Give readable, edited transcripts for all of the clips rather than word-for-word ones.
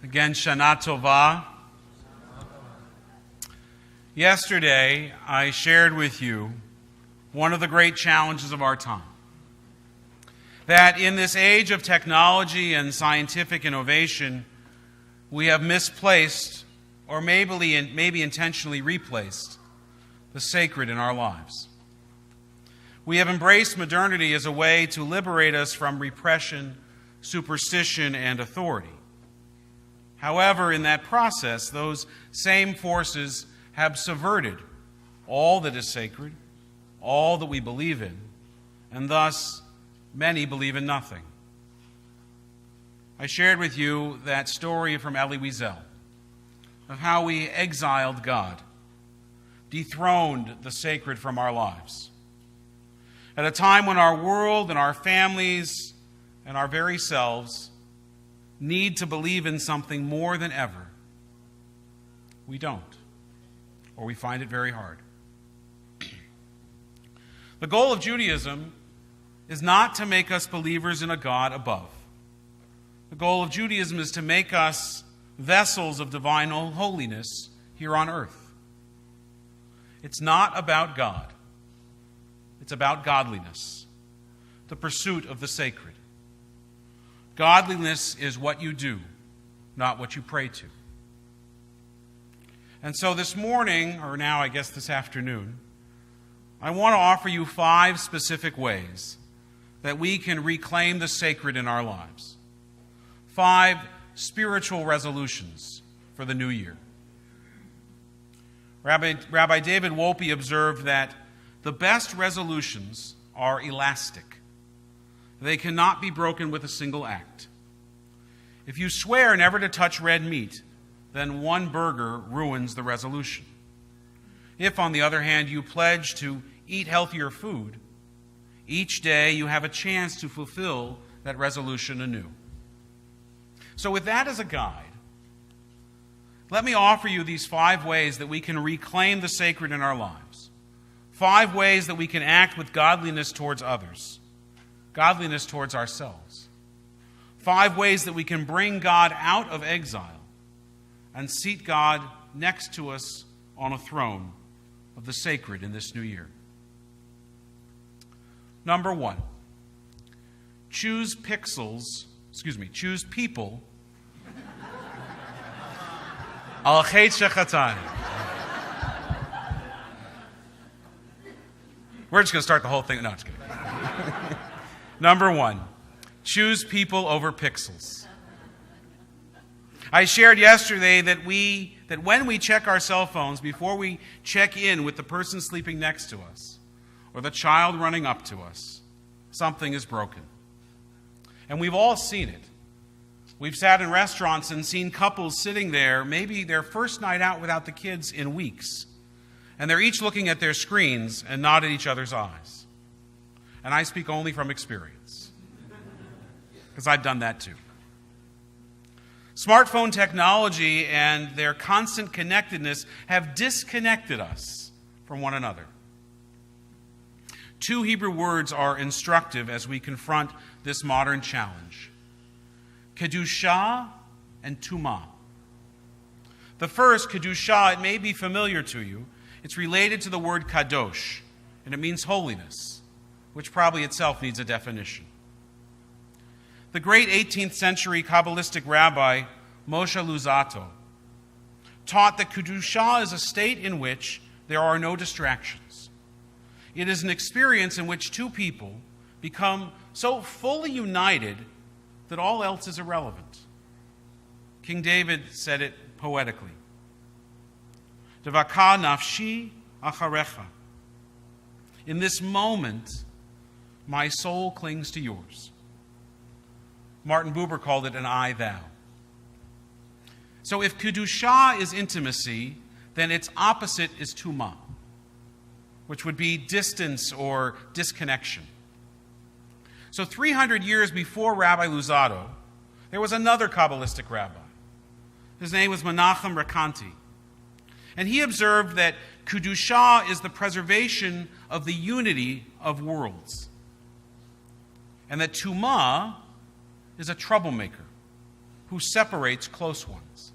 Again, Shana Tova. Yesterday, I shared with you one of the great challenges of our time. That in this age of technology and scientific innovation, we have misplaced, or maybe intentionally replaced, the sacred in our lives. We have embraced modernity as a way to liberate us from repression, superstition, and authority. However, in that process, those same forces have subverted all that is sacred, all that we believe in, and thus many believe in nothing. I shared with you that story from Elie Wiesel of how we exiled God, dethroned the sacred from our lives. At a time when our world and our families and our very selves need to believe in something more than ever, we don't, or we find it very hard. The goal of Judaism is not to make us believers in a God above. The goal of Judaism is to make us vessels of divine holiness here on earth. It's not about God. It's about godliness, the pursuit of the sacred. Godliness is what you do, not what you pray to. And so this morning, or now I guess this afternoon, I want to offer you 5 specific ways that we can reclaim the sacred in our lives. 5 spiritual resolutions for the new year. Rabbi David Wolpe observed that the best resolutions are elastic. They cannot be broken with a single act. If you swear never to touch red meat, then one burger ruins the resolution. If, on the other hand, you pledge to eat healthier food, each day you have a chance to fulfill that resolution anew. So with that as a guide, let me offer you these 5 ways that we can reclaim the sacred in our lives. 5 ways that we can act with godliness towards others, godliness towards ourselves. 5 ways that we can bring God out of exile and seat God next to us on a throne of the sacred in this new year. Number 1, choose people al chet shechatan. We're just going to start the whole thing. No, just kidding. Number 1, choose people over pixels. I shared yesterday that when we check our cell phones, before we check in with the person sleeping next to us or the child running up to us, something is broken. And we've all seen it. We've sat in restaurants and seen couples sitting there, maybe their first night out without the kids in weeks. And they're each looking at their screens and not at each other's eyes. And I speak only from experience, because I've done that too. Smartphone technology and their constant connectedness have disconnected us from one another. 2 Hebrew words are instructive as we confront this modern challenge: Kedusha and Tumah. The first, Kedusha, it may be familiar to you. It's related to the word kadosh, and it means holiness, which probably itself needs a definition. The great 18th century Kabbalistic rabbi Moshe Luzzatto taught that Kedusha is a state in which there are no distractions. It is an experience in which 2 people become so fully united that all else is irrelevant. King David said it poetically. Devaka nafshi acharecha. In this moment, my soul clings to yours. Martin Buber called it an I thou. So if Kedusha is intimacy, then its opposite is Tumah, which would be distance or disconnection. So 300 years before Rabbi Luzzatto, there was another Kabbalistic rabbi. His name was Menachem Rekanti. And he observed that Kedusha is the preservation of the unity of worlds. And that Tumah is a troublemaker who separates close ones.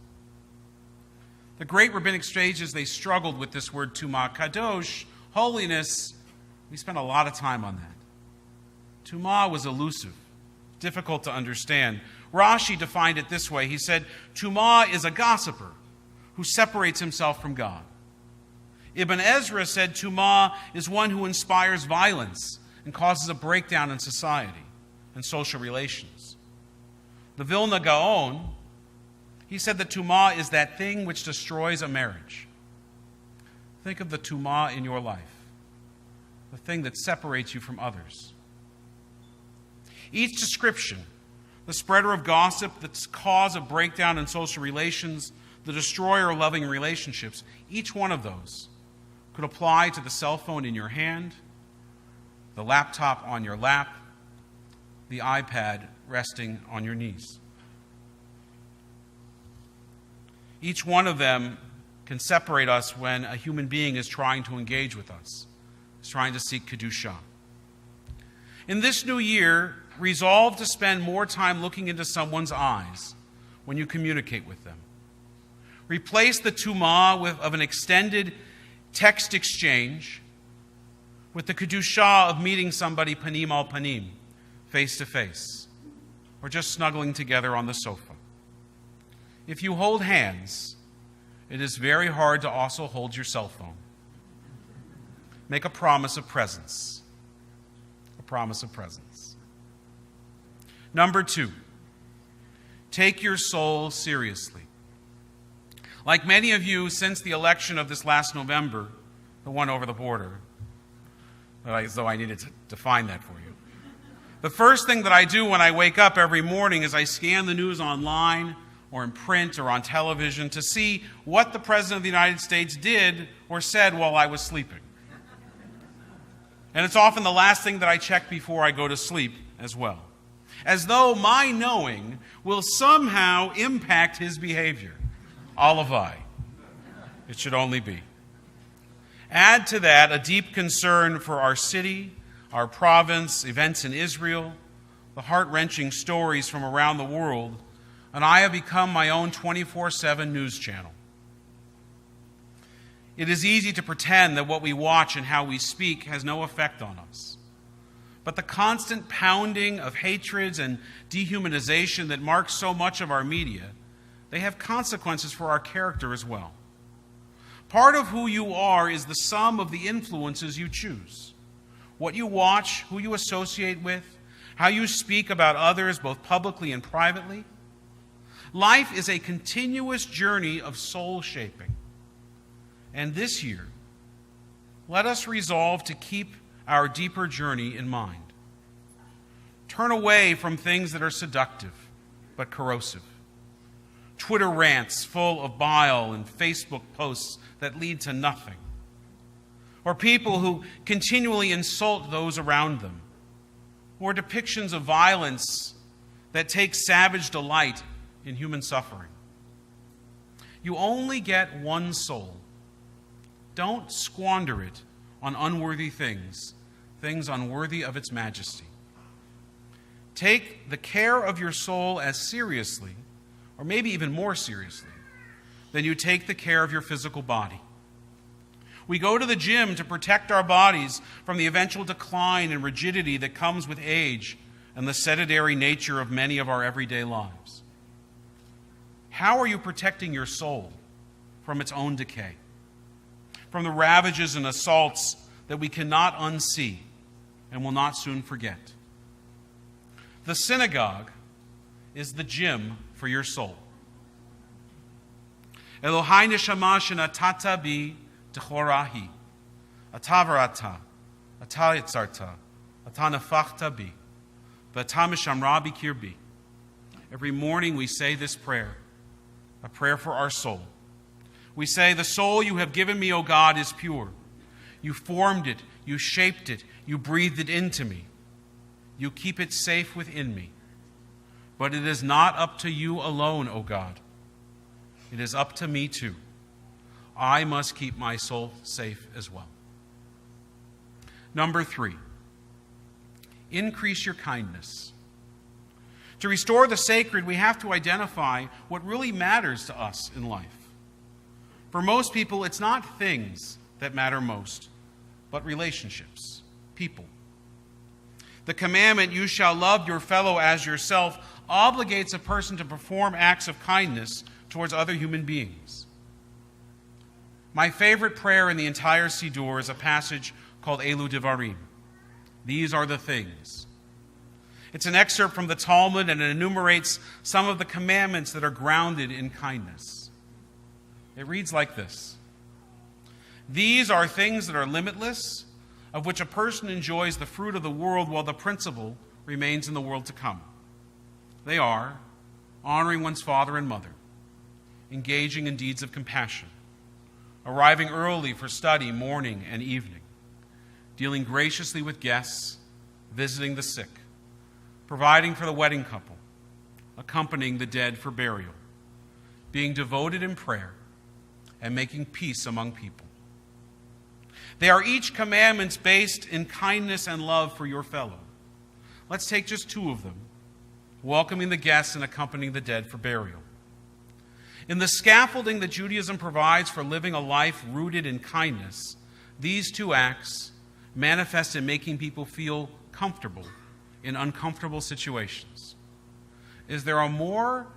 The great rabbinic sages, they struggled with this word tumah, kadosh, holiness. We spent a lot of time on that. Tumah was elusive, difficult to understand. Rashi defined it this way. He said, tumah is a gossiper who separates himself from God. Ibn Ezra said tumah is one who inspires violence and causes a breakdown in society and social relations. The Vilna Gaon, he said that tumah is that thing which destroys a marriage. Think of the tumah in your life, the thing that separates you from others. Each description, the spreader of gossip, the cause of breakdown in social relations, the destroyer of loving relationships, each one of those could apply to the cell phone in your hand, the laptop on your lap, the iPad resting on your knees. Each one of them can separate us when a human being is trying to engage with us, is trying to seek Kedusha. In this new year, resolve to spend more time looking into someone's eyes when you communicate with them. Replace the tumah of an extended text exchange with the Kedusha of meeting somebody panim al panim, face to face, or just snuggling together on the sofa. If you hold hands, it is very hard to also hold your cell phone. Make a promise of presence. A promise of presence. Number 2, take your soul seriously. Like many of you, since the election of this last November, the one over the border, as though I needed to define that for you. The first thing that I do when I wake up every morning is I scan the news online or in print or on television to see what the President of the United States did or said while I was sleeping. And it's often the last thing that I check before I go to sleep as well, as though my knowing will somehow impact his behavior. Alavai. It should only be. Add to that a deep concern for our city, our province, events in Israel, the heart-wrenching stories from around the world, and I have become my own 24/7 news channel. It is easy to pretend that what we watch and how we speak has no effect on us. But the constant pounding of hatreds and dehumanization that marks so much of our media, they have consequences for our character as well. Part of who you are is the sum of the influences you choose. What you watch, who you associate with, how you speak about others, both publicly and privately. Life is a continuous journey of soul shaping. And this year, let us resolve to keep our deeper journey in mind. Turn away from things that are seductive but corrosive. Twitter rants full of bile and Facebook posts that lead to nothing. Or people who continually insult those around them. Or depictions of violence that take savage delight in human suffering. You only get one soul. Don't squander it on unworthy things, things unworthy of its majesty. Take the care of your soul as seriously, or maybe even more seriously, than you take the care of your physical body. We go to the gym to protect our bodies from the eventual decline and rigidity that comes with age and the sedentary nature of many of our everyday lives. How are you protecting your soul from its own decay? From the ravages and assaults that we cannot unsee and will not soon forget. The synagogue is the gym for your soul. Elohai neshama shenatata bi techorahi, atavarata, atayitzarta, atanafachta bi, v'atameshamra bi kirbi. Every morning we say this prayer, a prayer for our soul. We say, the soul you have given me, O God, is pure. You formed it, you shaped it, you breathed it into me. You keep it safe within me. But it is not up to you alone, O God. It is up to me too. I must keep my soul safe as well. Number 3, increase your kindness. To restore the sacred, we have to identify what really matters to us in life. For most people, it's not things that matter most, but relationships, people. The commandment, "You shall love your fellow as yourself," obligates a person to perform acts of kindness towards other human beings. My favorite prayer in the entire Siddur is a passage called Elu Devarim. These are the things. It's an excerpt from the Talmud, and it enumerates some of the commandments that are grounded in kindness. It reads like this: "These are things that are limitless, of which a person enjoys the fruit of the world while the principle remains in the world to come. They are honoring one's father and mother, engaging in deeds of compassion, arriving early for study morning and evening, dealing graciously with guests, visiting the sick, providing for the wedding couple, accompanying the dead for burial, being devoted in prayer, and making peace among people. They are each commandments based in kindness and love for your fellow." Let's take just two of them: welcoming the guests and accompanying the dead for burial. In the scaffolding that Judaism provides for living a life rooted in kindness, these two acts manifest in making people feel comfortable in uncomfortable situations. Is there a more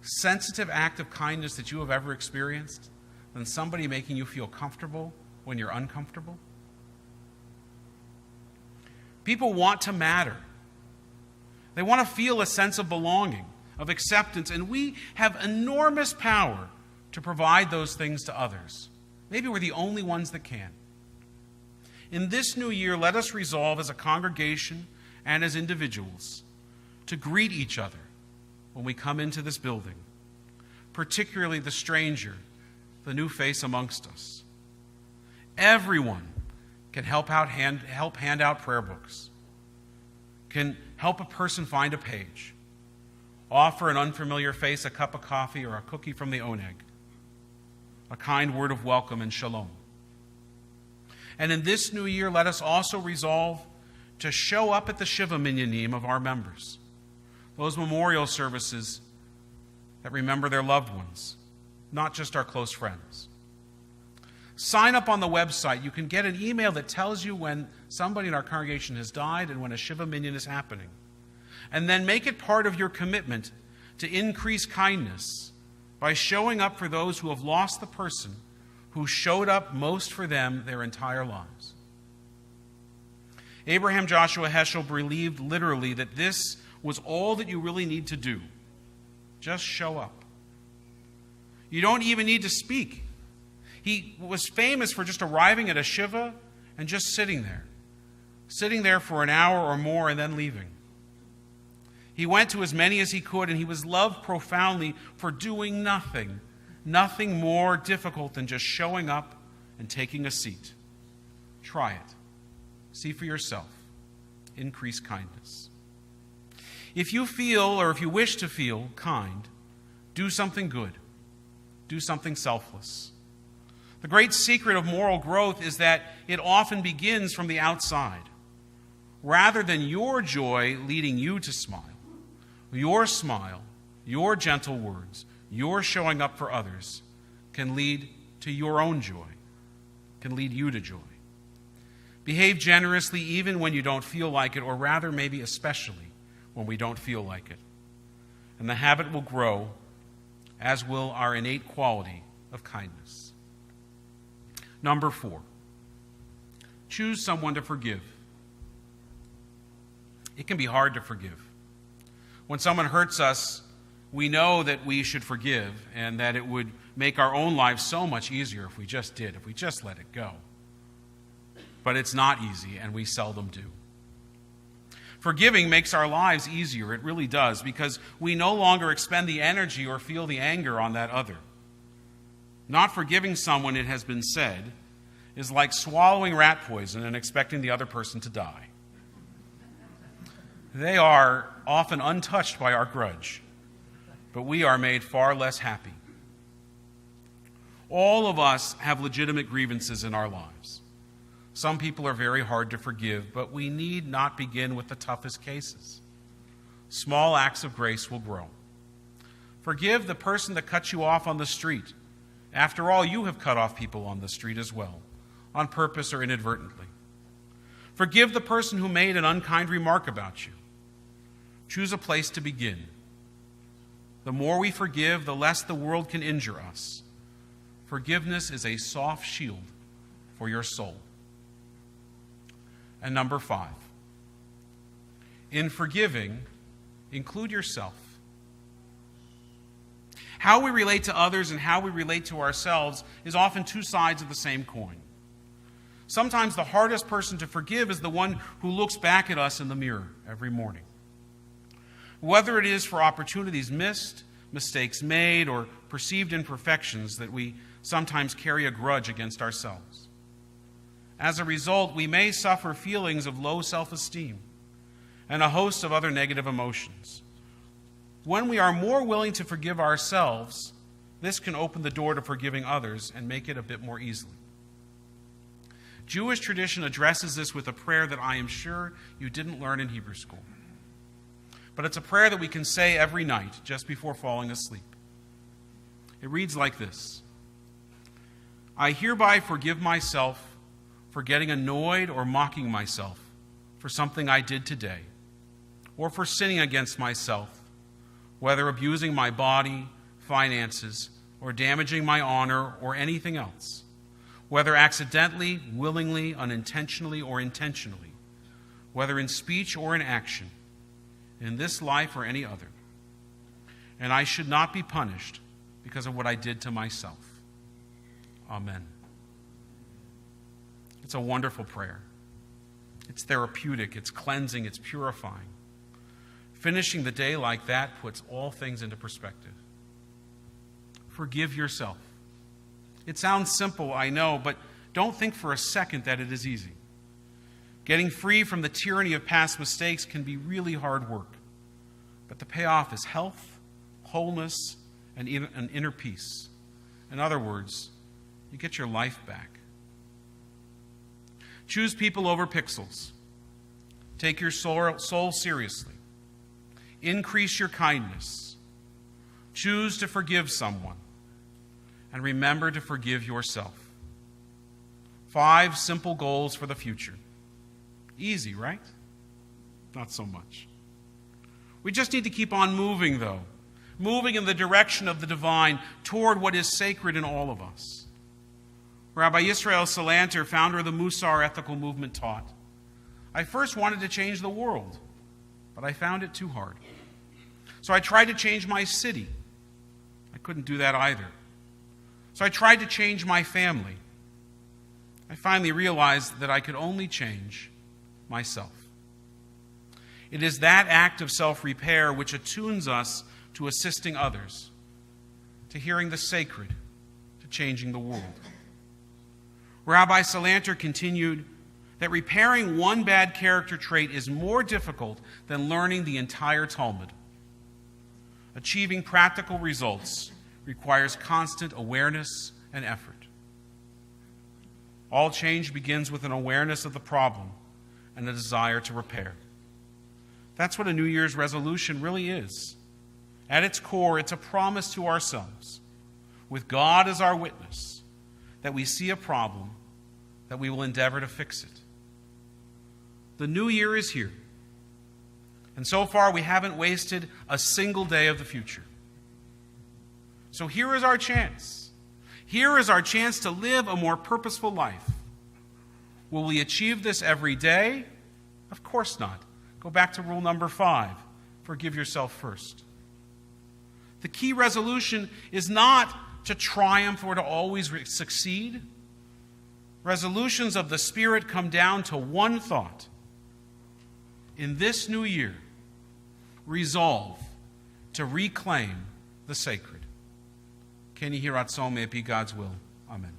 sensitive act of kindness that you have ever experienced than somebody making you feel comfortable when you're uncomfortable? People want to matter. They want to feel a sense of belonging, of acceptance, and we have enormous power to provide those things to others. Maybe we're the only ones that can. In this new year, let us resolve as a congregation and as individuals to greet each other when we come into this building, particularly the stranger, the new face amongst us. Everyone can help hand out prayer books, can help a person find a page, offer an unfamiliar face a cup of coffee or a cookie from the oneg, a kind word of welcome and shalom. And in this new year, let us also resolve to show up at the Shiva Minyanim of our members, those memorial services that remember their loved ones, not just our close friends. Sign up on the website. You can get an email that tells you when somebody in our congregation has died and when a Shiva Minyan is happening. And then make it part of your commitment to increase kindness by showing up for those who have lost the person who showed up most for them their entire lives. Abraham Joshua Heschel believed literally that this was all that you really need to do. Just show up. You don't even need to speak. He was famous for just arriving at a shiva and just sitting there for an hour or more and then leaving. He went to as many as he could, and he was loved profoundly for doing nothing more difficult than just showing up and taking a seat. Try it. See for yourself. Increase kindness. If you feel, or if you wish to feel, kind, do something good. Do something selfless. The great secret of moral growth is that it often begins from the outside. Rather than your joy leading you to smile, your gentle words, your showing up for others can lead to your own joy, can lead you to joy. Behave generously even when you don't feel like it, or rather maybe especially when we don't feel like it. And the habit will grow, as will our innate quality of kindness. Number 4, choose someone to forgive. It can be hard to forgive. When someone hurts us, we know that we should forgive and that it would make our own lives so much easier if we just let it go. But it's not easy, and we seldom do. Forgiving makes our lives easier. It really does, because we no longer expend the energy or feel the anger on that other. Not forgiving someone, it has been said, is like swallowing rat poison and expecting the other person to die. They are often untouched by our grudge, but we are made far less happy. All of us have legitimate grievances in our lives. Some people are very hard to forgive, but we need not begin with the toughest cases. small acts of grace will grow. Forgive the person that cut you off on the street. After all, you have cut off people on the street as well, on purpose or inadvertently. Forgive the person who made an unkind remark about you. Choose a place to begin. The more we forgive, the less the world can injure us. Forgiveness is a soft shield for your soul. And number 5, in forgiving, include yourself. How we relate to others and how we relate to ourselves is often two sides of the same coin. Sometimes the hardest person to forgive is the one who looks back at us in the mirror every morning. Whether it is for opportunities missed, mistakes made, or perceived imperfections that we sometimes carry a grudge against ourselves. As a result, we may suffer feelings of low self-esteem and a host of other negative emotions. When we are more willing to forgive ourselves, this can open the door to forgiving others and make it a bit more easily. Jewish tradition addresses this with a prayer that I am sure you didn't learn in Hebrew school. But it's a prayer that we can say every night just before falling asleep. It reads like this: I hereby forgive myself for getting annoyed or mocking myself for something I did today, or for sinning against myself, whether abusing my body, finances, or damaging my honor, or anything else, whether accidentally, willingly, unintentionally, or intentionally, whether in speech or in action, in this life or any other. And I should not be punished because of what I did to myself. Amen. It's a wonderful prayer. It's therapeutic, it's cleansing, it's purifying. Finishing the day like that puts all things into perspective. Forgive yourself. It sounds simple, I know, but don't think for a second that it is easy. Getting free from the tyranny of past mistakes can be really hard work. But the payoff is health, wholeness, and an inner peace. In other words, you get your life back. Choose people over pixels. Take your soul seriously. Increase your kindness. Choose to forgive someone. And remember to forgive yourself. 5 simple goals for the future. Easy, right? Not so much. We just need to keep on moving, though. Moving in the direction of the divine, toward what is sacred in all of us. Rabbi Yisrael Salanter, founder of the Musar ethical movement, taught, I first wanted to change the world, but I found it too hard. So I tried to change my city. I couldn't do that either. So I tried to change my family. I finally realized that I could only change myself. It is that act of self-repair which attunes us to assisting others, to hearing the sacred, to changing the world. Rabbi Salanter continued that repairing one bad character trait is more difficult than learning the entire Talmud. Achieving practical results requires constant awareness and effort. All change begins with an awareness of the problem and a desire to repair. That's what a New Year's resolution really is. At its core, it's a promise to ourselves, with God as our witness, that we see a problem, that we will endeavor to fix it. The new year is here, and so far we haven't wasted a single day of the future. So here is our chance. Here is our chance to live a more purposeful life. Will we achieve this every day? Of course not. Go back to rule number 5. Forgive yourself first. The key resolution is not to triumph or to always succeed. Resolutions of the Spirit come down to one thought. In this new year, resolve to reclaim the sacred. Ken Yihi Ratzon, may it be God's will. Amen.